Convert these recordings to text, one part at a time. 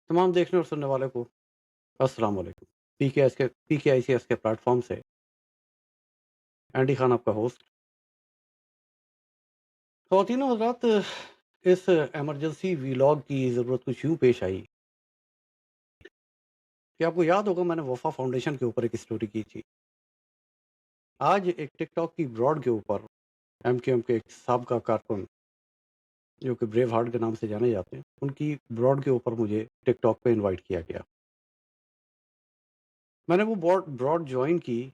तमाम देखने और सुनने वाले को अस्सलाम वालेकुम। पीकेआईसीएस के प्लेटफॉर्म से एंडी खान आपका होस्ट। ख़वातीन और हज़रात, इस इमरजेंसी वीलॉग की ज़रूरत कुछ यूँ पेश आई कि आपको याद होगा मैंने वफ़ा फाउंडेशन के ऊपर एक स्टोरी की थी। आज एक टिकटॉक की ब्रॉड के ऊपर एमक्यूएम के एक साबका कारकुन जो कि ब्रेव हार्ट के नाम से जाने जाते हैं, उनकी ब्रॉड के ऊपर मुझे टिकटॉक पे इनवाइट किया गया। मैंने वो ब्रॉड जॉइन की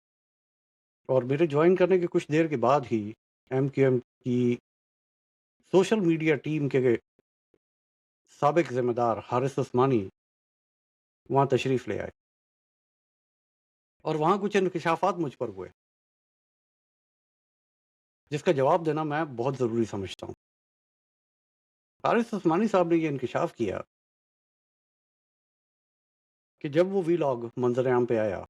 और मेरे जॉइन करने के कुछ देर के बाद ही एमक्यूएम की सोशल मीडिया टीम के साबिक ज़िम्मेदार हारिस उस्मानी वहाँ तशरीफ़ ले आए और वहाँ कुछ इंकशाफ़ात मुझ पर हुए, जिसका जवाब देना मैं बहुत ज़रूरी समझता हूँ। हारिस उस्मानी साहब ने ये इंकशाफ़ किया कि जब वो वीलॉग मंज़र-ए-आम पे आया,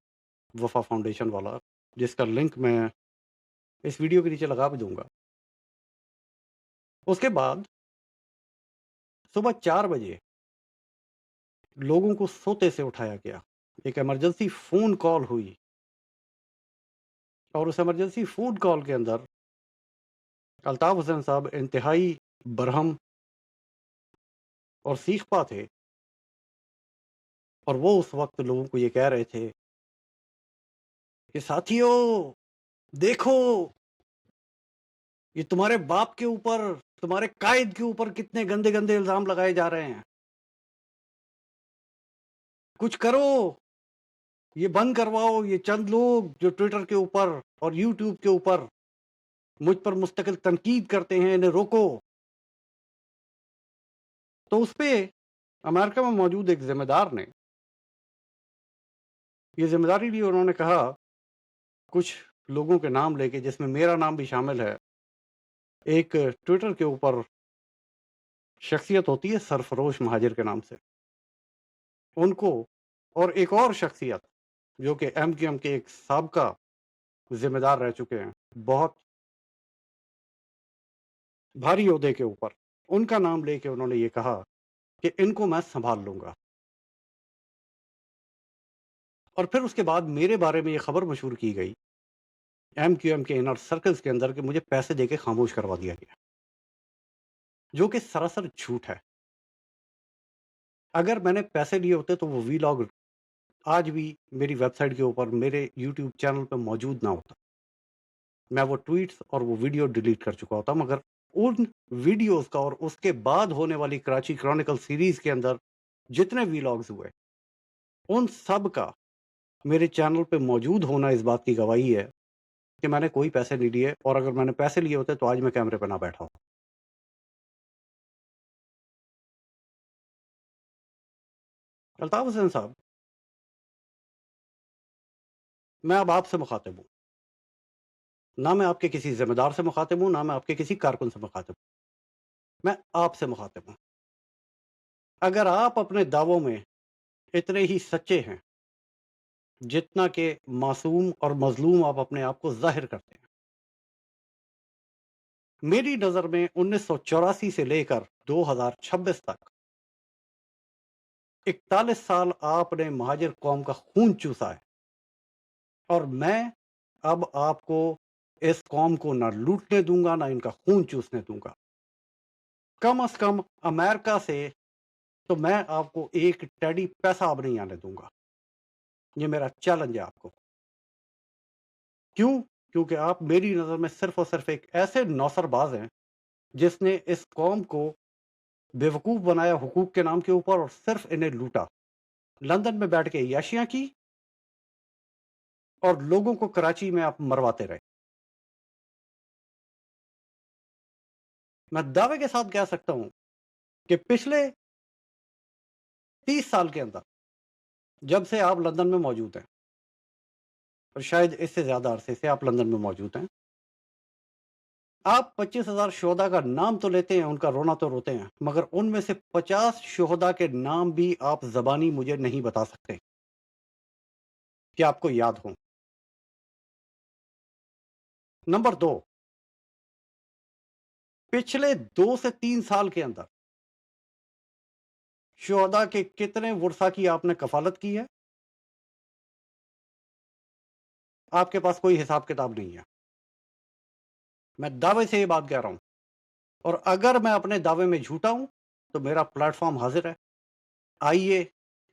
वफ़ा फाउंडेशन वाला, जिसका लिंक मैं इस वीडियो के नीचे लगा भी दूँगा। उसके बाद सुबह 4 बजे लोगों को सोते से उठाया गया। एक इमरजेंसी फ़ोन कॉल हुई और उस इमरजेंसी फ़ोन कॉल के अंदर अल्ताफ़ हुसैन साहब इंतहाई बरहम और सीख़-पा थे और वो उस वक़्त लोगों को ये कह रहे थे कि साथियों, देखो, ये तुम्हारे बाप के ऊपर, तुम्हारे कायद के ऊपर कितने गंदे-गंदे इल्ज़ाम लगाए जा रहे हैं। कुछ करो, ये बंद करवाओ, ये चंद लोग जो ट्विटर के ऊपर और यूट्यूब के ऊपर मुझ पर मुस्तकिल तनकीद करते हैं, इन्हें रोको। तो उसपे अमेरिका में मौजूद एक ज़िम्मेदार ने ये ज़िम्मेदारी ली। उन्होंने कहा, कुछ लोगों के नाम लेके जिसमें मेरा नाम भी शामिल है, एक ट्विटर के ऊपर शख्सियत होती है सरफरोश महाजिर के नाम से, उनको और एक और शख्सियत जो कि एमक्यूएम के एक साबका ज़िम्मेदार रह चुके हैं, बहुत भारी ओहदे के ऊपर, उनका नाम लेके उन्होंने ये कहा कि इनको मैं सँभाल लूँगा। और फिर उसके बाद मेरे बारे में ये खबर मशहूर की गई एमक्यूएम के इनर सर्कल्स के अंदर कि मुझे पैसे देके खामोश करवा दिया गया, जो कि सरासर झूठ है। अगर मैंने पैसे लिए होते तो वो वीलॉग आज भी मेरी वेबसाइट के ऊपर मेरे यूट्यूब चैनल पे मौजूद ना होता। मैं वो ट्वीट्स और वो वीडियो डिलीट कर चुका होता, मगर उन वीडियोज़ का और उसके बाद होने वाली कराची क्रॉनिकल सीरीज़ के अंदर जितने वीलॉग्स हुए, उन सब का मेरे चैनल पे मौजूद होना इस बात की गवाही है कि मैंने कोई पैसे नहीं लिए, और अगर मैंने पैसे लिए होते तो आज मैं कैमरे पे ना बैठा होता। अल्ताफ़ हुसैन साहब, मैं अब आपसे मुखातिब हूँ। ना मैं आपके किसी ज़िम्मेदार से मुखातिब हूँ, ना मैं आपके किसी कारकुन से मुखातिब हूँ। मैं आपसे मुखातिब हूँ। अगर आप अपने दावों में इतने ही सच्चे हैं, जितना कि मासूम और मज़लूम आप अपने आप को ज़ाहिर करते हैं। मेरी नज़र में 1984 से लेकर 2026 तक 41 साल आपने महाजिर कौम का खून चूसा है, और मैं अब आपको इस कौम को ना लूटने दूँगा, ना इनका खून चूसने दूँगा। कम से कम अमेरिका से तो मैं आपको एक टेडी पैसा अब नहीं आने दूँगा। ये मेरा चैलेंज है आपको। क्यों? क्योंकि आप मेरी नज़र में सिर्फ़ और सिर्फ़ एक ऐसे नौसरबाज़ हैं, जिसने इस कौम को बेवकूफ़ बनाया हुकूक के नाम के ऊपर और सिर्फ़ इन्हें लूटा। लंदन में बैठ के अय्याशियाँ की और लोगों को कराची में आप मरवाते रहे। मैं दावे के साथ कह सकता हूँ कि पिछले 30 साल के अंदर, जब से आप लंदन में मौजूद हैं, और शायद इससे ज़्यादा अरसे से आप लंदन में मौजूद हैं, आप 25,000 शुहदा का नाम तो लेते हैं, उनका रोना तो रोते हैं, मगर उनमें से 50 शुहदा के नाम भी आप ज़बानी मुझे नहीं बता सकते कि आपको याद हों। नंबर 2, पिछले 2 से 3 साल के अंदर شہداء کے کتنے ورثہ کی آپ نے کفالت کی ہے؟ آپ کے پاس کوئی حساب کتاب نہیں ہے. میں دعوے سے یہ بات کہہ رہا ہوں، اور اگر میں اپنے دعوے میں جھوٹا ہوں تو میرا پلیٹ فارم حاضر ہے. آئیے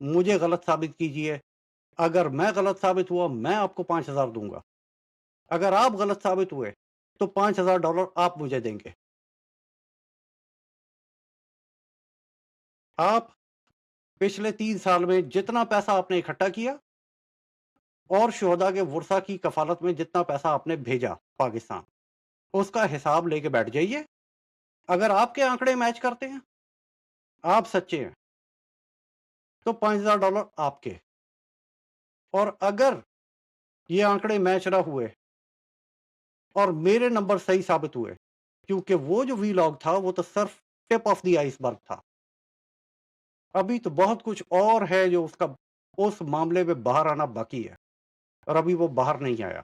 مجھے غلط ثابت کیجئے. اگر میں غلط ثابت ہوا میں آپ کو 5,000 دوں گا. اگر آپ غلط ثابت ہوئے تو $5,000 آپ مجھے دیں گے. آپ پچھلے 3 سال میں جتنا پیسہ آپ نے اکٹھا کیا اور شہداء کے ورثہ کی کفالت میں جتنا پیسہ آپ نے بھیجا پاکستان، اس کا حساب لے کے بیٹھ جائیے. اگر آپ کے آنکڑے میچ کرتے ہیں، آپ سچے ہیں، تو $5,000 آپ کے. اور اگر یہ آنکڑے میچ نہ ہوئے اور میرے نمبر صحیح ثابت ہوئے، کیونکہ وہ جو وی لاگ تھا وہ تو صرف ٹپ آف دی آئس برگ تھا. ابھی تو بہت کچھ اور ہے جو اس معاملے میں باہر آنا باقی ہے، اور ابھی وہ باہر نہیں آیا.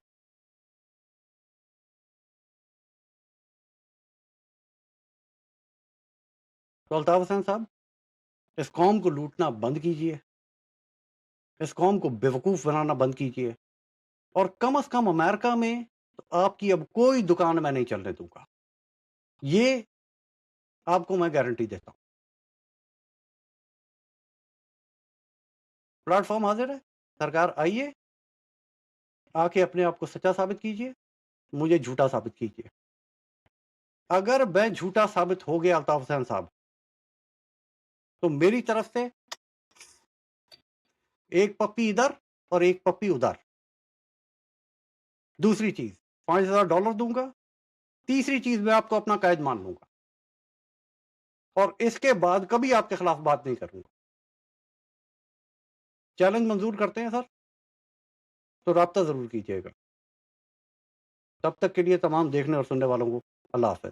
تو الطاف حسین صاحب، اس قوم کو لوٹنا بند کیجئے، اس قوم کو بیوقوف بنانا بند کیجئے، اور کم از کم امریکہ میں تو آپ کی اب کوئی دکان میں نہیں چلنے دوں گا. یہ آپ کو میں گارنٹی دیتا ہوں. پلیٹ فارم حاضر ہے، سرکار آئیے، آ کے اپنے آپ کو سچا ثابت کیجئے، مجھے جھوٹا ثابت کیجئے. اگر میں جھوٹا ثابت ہو گیا الطاف حسین صاحب، تو میری طرف سے ایک پپی ادھر اور ایک پپی ادھر. دوسری چیز $5,000 دوں گا. تیسری چیز میں آپ کو اپنا قائد مان لوں گا، اور اس کے بعد کبھی آپ کے خلاف بات نہیں کروں گا. چیلنج منظور کرتے ہیں سر؟ تو رابطہ ضرور کیجیے گا. تب تک کے لیے تمام دیکھنے اور سننے والوں کو اللہ حافظ.